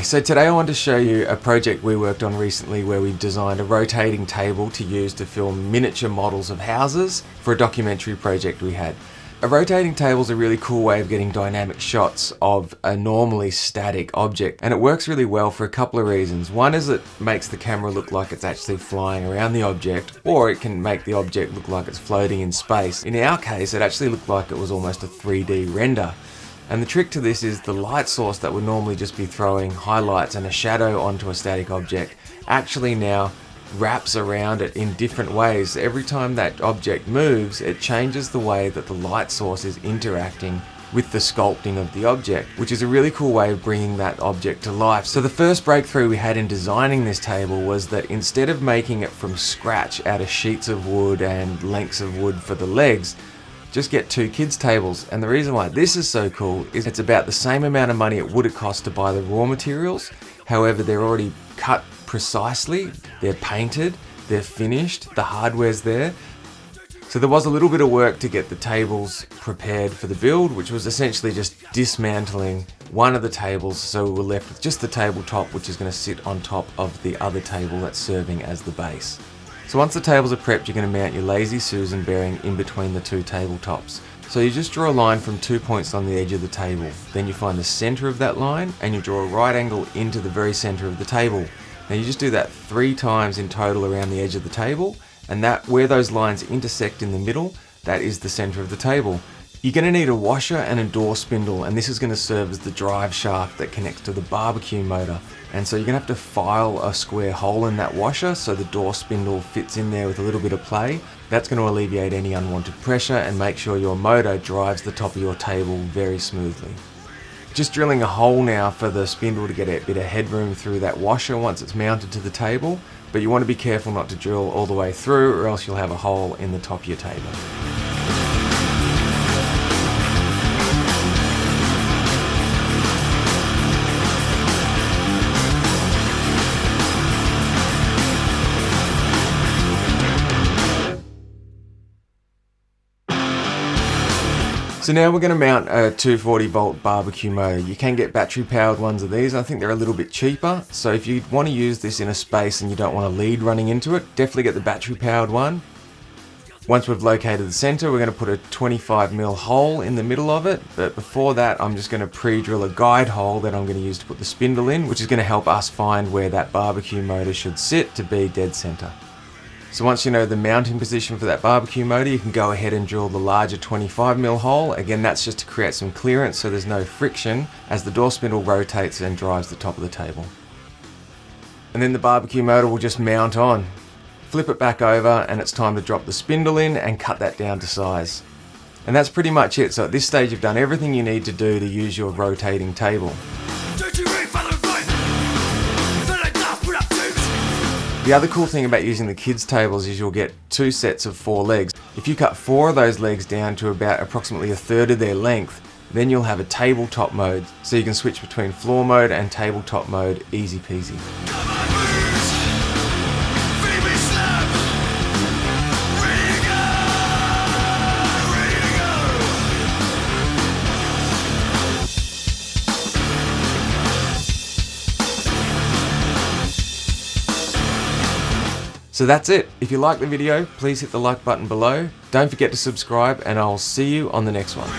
So today I want to show you a project we worked on recently where we designed a rotating table to use to film miniature models of houses for a documentary project we had. A rotating table is a really cool way of getting dynamic shots of a normally static object, and it works really well for a couple of reasons. One is it makes the camera look like it's actually flying around the object, or it can make the object look like it's floating in space. In our case, it actually looked like it was almost a 3D render. And the trick to this is the light source that would normally just be throwing highlights and a shadow onto a static object actually now wraps around it in different ways. Every time that object moves, it changes the way that the light source is interacting with the sculpting of the object, which is a really cool way of bringing that object to life. So the first breakthrough we had in designing this table was that instead of making it from scratch out of sheets of wood and lengths of wood for the legs, just get two kids' tables. And the reason why this is so cool is it's about the same amount of money it would have cost to buy the raw materials. However, they're already cut precisely, they're painted, they're finished, the hardware's there. So there was a little bit of work to get the tables prepared for the build, which was essentially just dismantling one of the tables, so we were left with just the tabletop, which is going to sit on top of the other table that's serving as the base. So once the tables are prepped, you're going to mount your Lazy Susan bearing in between the two tabletops. So you just draw a line from 2 points on the edge of the table. Then you find the center of that line and you draw a right angle into the very center of the table. Now you just do that 3 times in total around the edge of the table, and that where those lines intersect in the middle, that is the center of the table. You're going to need a washer and a door spindle, and this is going to serve as the drive shaft that connects to the barbecue motor. And so you're going to have to file a square hole in that washer so the door spindle fits in there with a little bit of play. That's going to alleviate any unwanted pressure and make sure your motor drives the top of your table very smoothly. Just drilling a hole now for the spindle to get a bit of headroom through that washer once it's mounted to the table, but you want to be careful not to drill all the way through or else you'll have a hole in the top of your table. So now we're going to mount a 240 volt barbecue motor. You can get battery powered ones of these. I think they're a little bit cheaper. So if you want to use this in a space and you don't want a lead running into it, definitely get the battery powered one. Once we've located the center, we're going to put a 25mm hole in the middle of it. But before that, I'm just going to pre-drill a guide hole that I'm going to use to put the spindle in, which is going to help us find where that barbecue motor should sit to be dead center. So once you know the mounting position for that barbecue motor, you can go ahead and drill the larger 25mm hole. Again, that's just to create some clearance so there's no friction as the door spindle rotates and drives the top of the table. And then the barbecue motor will just mount on. Flip it back over and it's time to drop the spindle in and cut that down to size. And that's pretty much it. So at this stage you've done everything you need to do to use your rotating table. The other cool thing about using the kids' tables is you'll get 2 sets of 4 legs. If you cut 4 of those legs down to about approximately a third of their length, then you'll have a tabletop mode, so you can switch between floor mode and tabletop mode easy peasy. So that's it. If you like the video, please hit the like button below. Don't forget to subscribe and I'll see you on the next one.